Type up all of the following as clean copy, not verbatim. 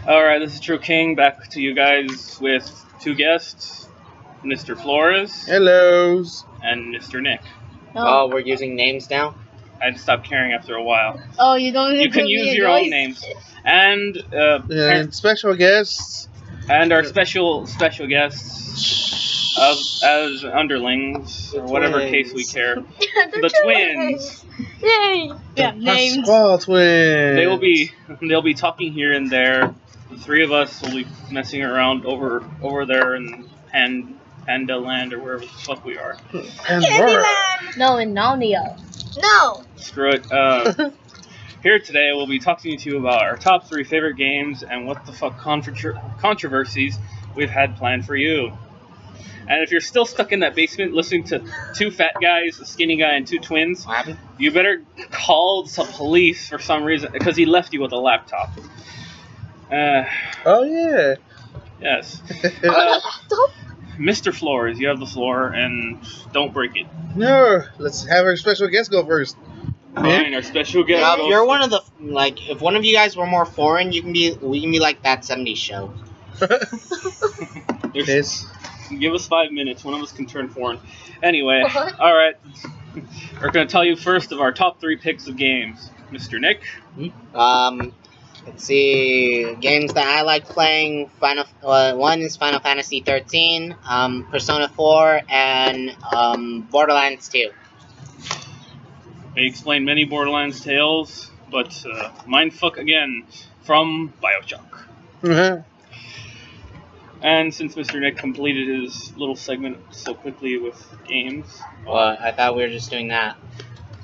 Alright, this is True King, back to you guys with two guests, Mr. Flores Hello. and Mr. Nick. Oh, we're using names now? I'd stopped caring after a while. oh, you don't. You can use your own names. And And special guests. and our special guests as underlings, or whatever case we care. The twins. Yay! Yeah, names. Pasquale twins. They'll be talking here and there. The three of us will be messing around over there in Panda Land or wherever the fuck we are. Pandora. No, in Narnia. No. Screw it. Here today we'll be talking to you about our top 3 favorite games and what the fuck controversies we've had planned for you. And if you're still stuck in that basement listening to 2 fat guys, a skinny guy, and 2 twins, What happened? you better call the police for some reason, because he left you with a laptop. Oh yeah. Yes. Stop. Mr. Flores, you have the floor, and don't break it. No, let's have our special guest go first. Fine, our special guest. If goes- you're one of the if one of you guys were more foreign, we can be like that '70s show. There's- Yes. Give us 5 minutes. One of us can turn foreign. Anyway, What? all right. We're going to tell you first of our top 3 picks of games. Mr. Nick. Let's see, games that I like playing. One is Final Fantasy 13, Persona 4, and Borderlands 2. They explain many Borderlands tales, but mindfuck again from Bioshock. Uh-huh. And since Mr. Nick completed his little segment so quickly with games, Well, I thought we were just doing that.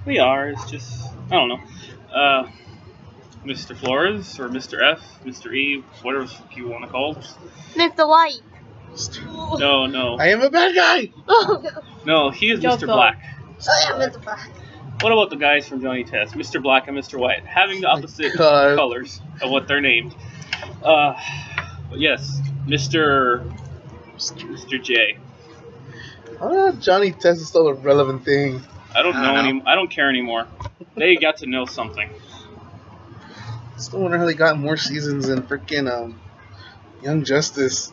we are. It's just, I don't know. Mr. Flores, or Mr. F, Mr. E, whatever the fuck you want to call it. Mr. White. No. I am a bad guy. Oh, No, he is Joke Mr. though. Black. yeah, Mr. Black. What about the guys from Jonny Quest, Mr. Black and Mr. White, having the opposite God. colors of what they're named? But yes, Mr. J. Johnny Test is still a relevant thing. I don't I know don't know. anymore. I don't care anymore. They got to know something. Still wonder how they got more seasons than freaking Young Justice.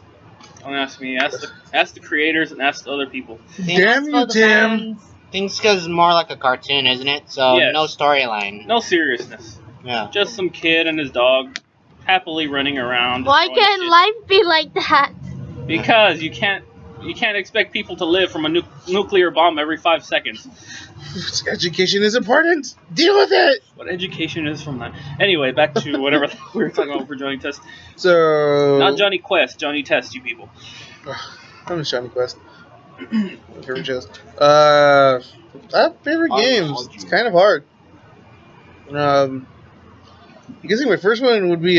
Don't ask me. Ask the creators and ask the other people. Damn you, Tim. Things because it's more like a cartoon, isn't it? So Yes. no storyline. No seriousness. Yeah. Just some kid and his dog happily running around. Why destroying can't shit. life be like that? Because you can't expect people to live from a nuclear bomb every 5 seconds. Education is important. Deal with it. What education is from that? Anyway, back to whatever we were talking about for Jonny Test. So. Not Jonny Quest, Jonny Test, you people. I'm just Johnny Quest. Favorite shows. Favorite games. It's kind of hard. I'm guessing my first one would be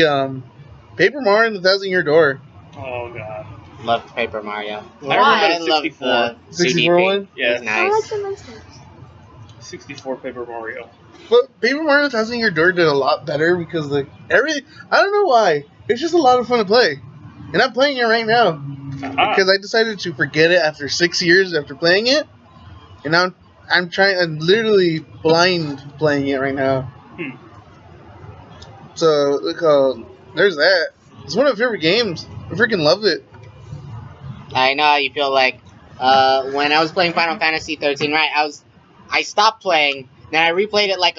Paper Mario and the 1,000-Year Door. Oh god. Loved Paper Mario. I remember the loved 64. the 64 CDP. one? Yeah. It was nice. the monsters. 64 Paper Mario. But Paper Mario and the 1,000-Year Door did a lot better because I don't know why. It's just a lot of fun to play. And I'm playing it right now. Aha. Because I decided to forget it after 6 years after playing it. And now I'm literally blind playing it right now. Hmm. So, look, there's that. It's one of my favorite games. I freaking love it. I know how you feel like when I was playing Final Fantasy 13, right? I stopped playing, then I replayed it like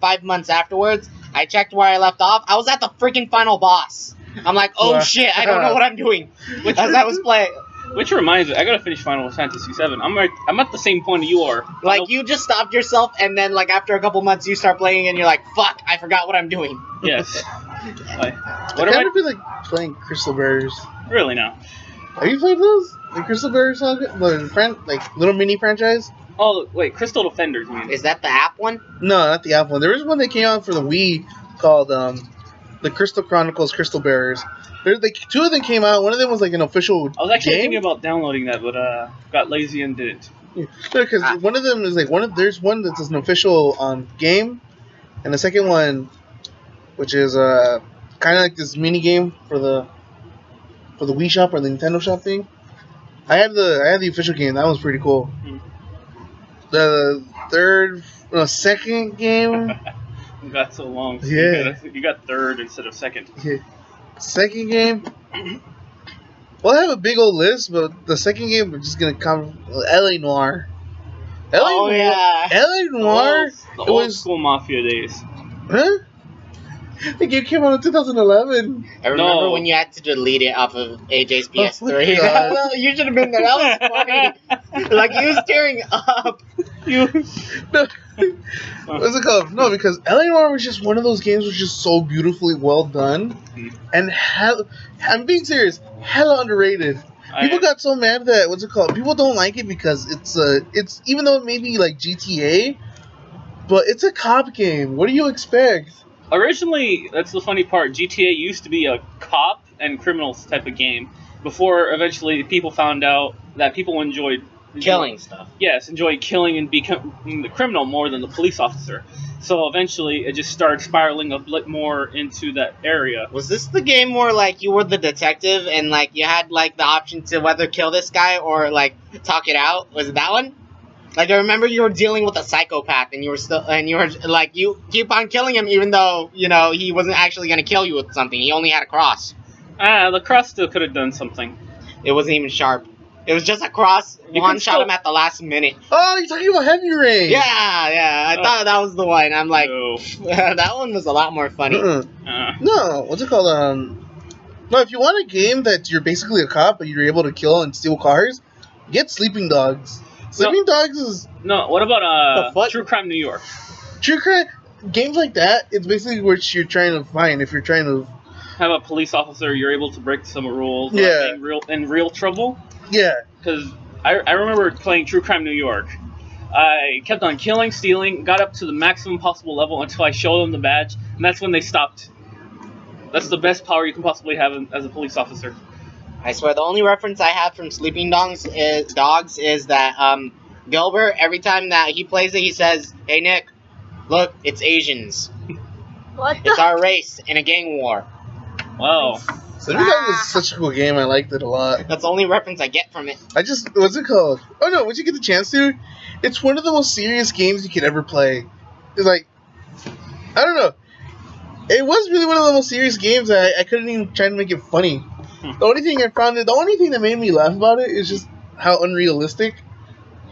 5 months afterwards. I checked where I left off. I was at the freaking final boss. I'm like, oh Wow. shit, I don't know what I'm doing. As I was playing. Which reminds me, I gotta finish Final Fantasy VII. I'm at the same point you are. Like, you just stopped yourself, and then, like, after a couple months, you start playing, and you're like, fuck, I forgot what I'm doing. Yes. I What am kind I? of feel like playing Crystal Bears. Really now? Have you played those? The Crystal Bears saga? Like little mini franchise? Oh wait, Crystal Defenders. You mean? Is that the app one? No, not the app one. There was one that came out for the Wii called the Crystal Chronicles Crystal Bearers. There's like 2 of them came out. One of them was like an official I was actually game. thinking about downloading that, but got lazy and didn't. Because one of them is like there's one that's an official game, and the second one, which is kind of like this mini game for the Wii Shop or the Nintendo Shop thing. I had the official game. That was pretty cool. Hmm. The second game. You got so long. So Yeah. you got third instead of second. Yeah. Second game. Well, I have a big old list, but the second game we're just gonna come L.A. Noir. Oh, yeah. L.A. Noir. The It old was school Mafia days. huh? The game came out in 2011. I remember No. when you had to delete it off of AJ's Oh my PS3. God. Well, you should have been there. That was funny. Like, he was tearing up. You. No. What's it called? No, because L.A. Noir was just one of those games which is so beautifully well done, and I'm being serious, hella underrated. People got so mad that what's it called? People don't like it because it's even though it may be like GTA, but it's a cop game. What do you expect? Originally, that's the funny part. GTA used to be a cop and criminals type of game before eventually people found out that people enjoyed Killing stuff. Yes, enjoyed killing and becoming the criminal more than the police officer. So eventually, it just started spiraling a bit more into that area. Was this the game where, like, you were the detective and, like, you had, like, the option to whether kill this guy or, like, talk it out? Was it that one? Like, I remember you were dealing with a psychopath and you were, like, you keep on killing him even though, you know, he wasn't actually going to kill you with something. He only had a cross. The cross still could have done something. It wasn't even sharp. It was just a cross. You Juan can shot still- him at the last minute. Oh, you're talking about Heavy Rain. Yeah. I thought that was the one. I'm like, No. that one was a lot more funny. No, what's it called? No, if you want a game that you're basically a cop but you're able to kill and steal cars, get Sleeping Dogs. Sleeping Dogs is No, what about The fuck? True Crime New York? true crime. Games like that, it's basically what you're trying to find if you're trying to. Have a police officer, you're able to break some rules. Yeah. In real trouble. Yeah. Because I remember playing True Crime New York. I kept on killing, stealing, got up to the maximum possible level until I showed them the badge, and that's when they stopped. That's the best power you can possibly have as a police officer. I swear, the only reference I have from Sleeping Dogs is that Gilbert, every time that he plays it, he says, "Hey Nick, look, it's Asians. What It's the? our race in a gang war." Wow. Sleeping Dogs was such a cool game. I liked it a lot. That's the only reference I get from it. What's it called? Oh no, once you get the chance to, it's one of the most serious games you could ever play. It's like, I don't know. It was really one of the most serious games. I couldn't even try to make it funny. The only thing that made me laugh about it is just how unrealistic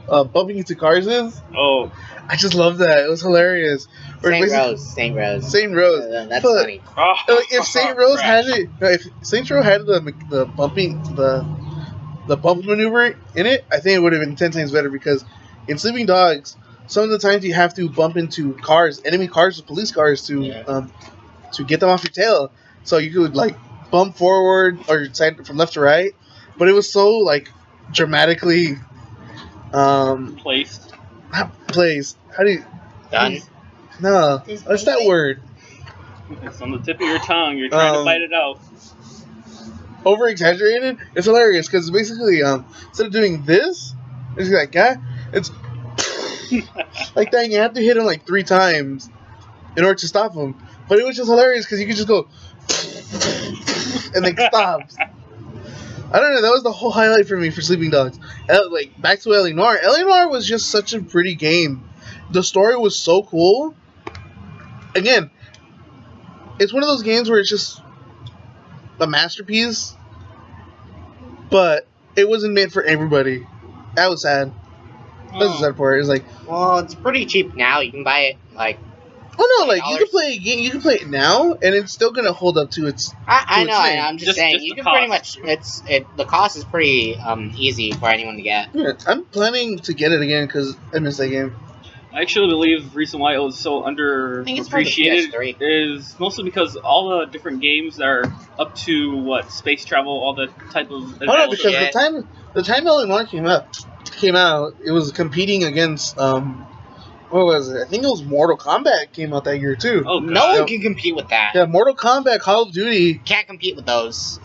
bumping into cars is. Oh. I just love that. It was hilarious. Or Saint basically- Rose. Saint Rose. That's But- funny. Oh. Like, if Saint Rose had it, no, if Saint Rose had the bumping the bump maneuver in it, I think it would have been 10 times better because in Sleeping Dogs, some of the times you have to bump into cars, enemy cars, or police cars to get them off your tail. So you could like bump forward or side from left to right, but it was so like dramatically Placed. not placed. How do you? Done. No, what's that word? It's on the tip of your tongue. You're trying to bite it out. Over exaggerated. It's hilarious because basically, instead of doing this, it's like it's like that. You have to hit him like 3 times in order to stop him. But it was just hilarious because you could just go and then stops. I don't know. That was the whole highlight for me for Sleeping Dogs. Like back to L.A. Noir. L.A. Noir was just such a pretty game. The story was so cool. Again, it's one of those games where it's just a masterpiece, but it wasn't made for everybody. That was sad. That's the sad part. It's like, Well, it's pretty cheap now. You can buy it like. oh no, like you $8. can play a game, you can play it now, and it's still gonna hold up to its. I To know. its name. I'm just Just saying. the You can cost. pretty much. The cost is pretty easy for anyone to get. Yeah, I'm planning to get it again because I miss that game. I actually believe the reason why it was so think it's for the underappreciated PS3. is mostly because all the different games that are up to what space travel, all the type of Oh no, advanced- because Yeah. the time L.A. Noir came out, it was competing against what was it? I think it was Mortal Kombat came out that year too. Oh, God. No one can compete with that. Yeah, Mortal Kombat, Call of Duty, Can't compete with those.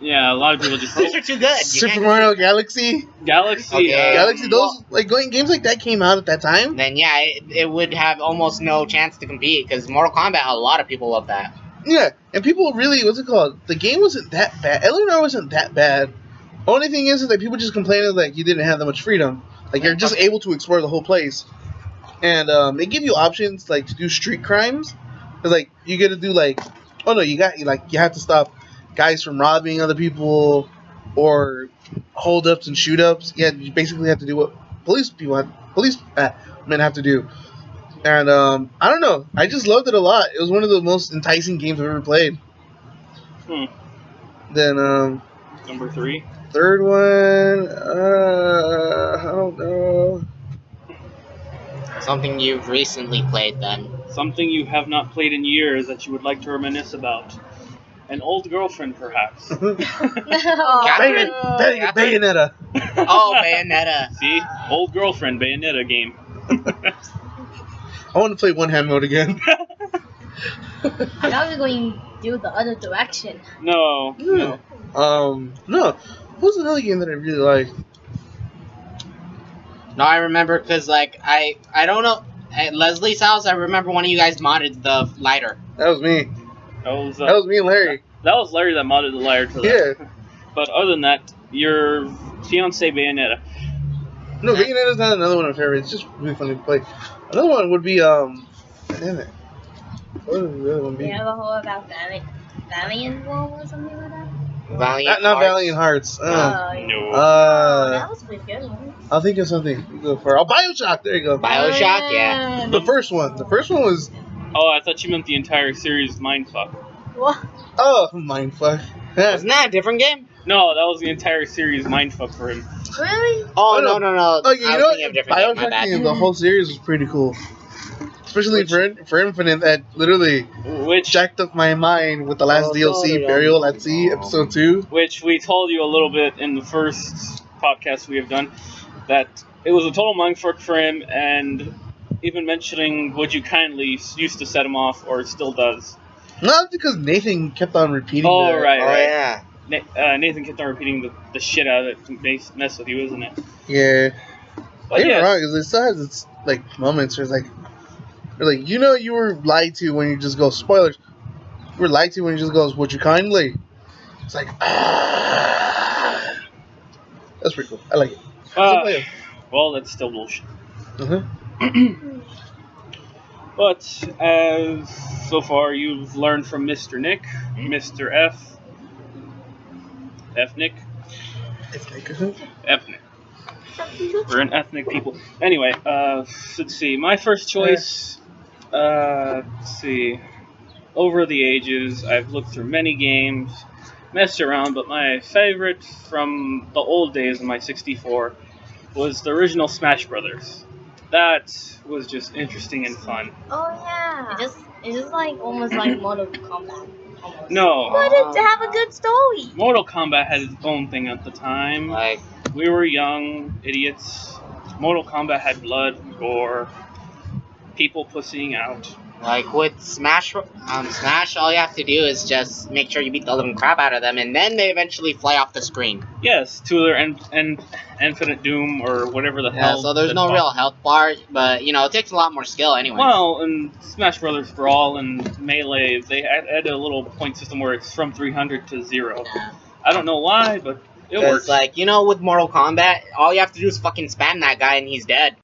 Yeah, a lot of people just Those are too good. You Super can't Mario Galaxy, Galaxy. Okay. Galaxy. Those games like that came out at that time. Then yeah, it would have almost no chance to compete because Mortal Kombat, a lot of people love that. Yeah, and people really, what's it called? The game wasn't that bad. L.A. Noir wasn't that bad. Only thing is that people just complained that you didn't have that much freedom. Like you're just able to explore the whole place, and they give you options like to do street crimes. 'Cause, like you get to do like Oh no, you have to stop guys from robbing other people or hold ups and shoot ups. Yeah, you basically have to do what police men have to do. And I don't know, I just loved it a lot. It was one of the most enticing games I've ever played. Hmm. Then Number 3. third one, I don't know. Something you've recently played, then. Something you have not played in years that you would like to reminisce about. An old girlfriend, perhaps. Catherine? Bayonetta. Oh, Bayonetta. See? Old girlfriend Bayonetta game. I want to play one hand mode again. Now we're going to do the other direction. No. No. What's another game that I really liked? No, I remember because, like, I don't know. At Leslie's house, I remember one of you guys modded the lighter. That was me. That was me and Larry. That was Larry that modded the lighter to that. Yeah. But other than that, your fiance Bayonetta. No, Bayonetta's not another one of my favorites. It's just really fun to play. Another one would be damn it. What would the other one be? You have a whole about Valiant War or something like that? Valiant Not Hearts. Valiant Hearts. No. That was a pretty good one. I'll think of something. Go for Bioshock. There you go. Bioshock, yeah. The first one. The first one was Oh, I thought you meant the entire series Mindfuck. What? mindfuck. Wasn't that a different game? No, that was the entire series Mindfuck for him. Really? Oh, Oh, no. Oh, you I know was thinking of a different game, my Bioshock bad. game, the whole series was pretty cool. Especially for Infinite, that literally Which jacked up my mind with the last Oh, DLC, sorry, Burial at Sea, episode 2. we told you a little bit in the first podcast we have done, that it was a total mindfuck for him, and even mentioning Would You Kindly used to set him off, or still does. Not because Nathan kept on repeating Oh, the- right. Oh, yeah. Nathan kept on repeating the shit out of it to mess with you, isn't it? Yeah. But You're yes, wrong, because it still has its moments where it's like, you were lied to when you just go, spoilers, you were lied to when you just goes, Would you kindly? It's like, ah. That's pretty cool. I like it. well, that's still bullshit. Uh-huh. But as so far you've learned from Mr. Nick, Mr. Nick, F Nick. We're an ethnic people. Anyway, let's see. My first choice, let's see. Over the ages, I've looked through many games, messed around, but my favorite from the old days of my 64 was the original Smash Brothers. That was just interesting and fun. Oh yeah. It's just like almost like Mortal Kombat. Almost. No, But it have a good story. Mortal Kombat had its own thing at the time. Like, We were young idiots. Mortal Kombat had blood, gore, people pussying out. like with Smash, all you have to do is just make sure you beat the living crap out of them, and then they eventually fly off the screen. Yes, to their infinite doom or whatever the Yeah, hell. so there's it's no called. real health bar, but it takes a lot more skill anyway. Well, in Smash Brothers Brawl and Melee, they added a little point system where it's from 300 to 0. Yeah. I don't know why, but it Because, works. like, with Mortal Kombat, all you have to do is fucking spam that guy and he's dead.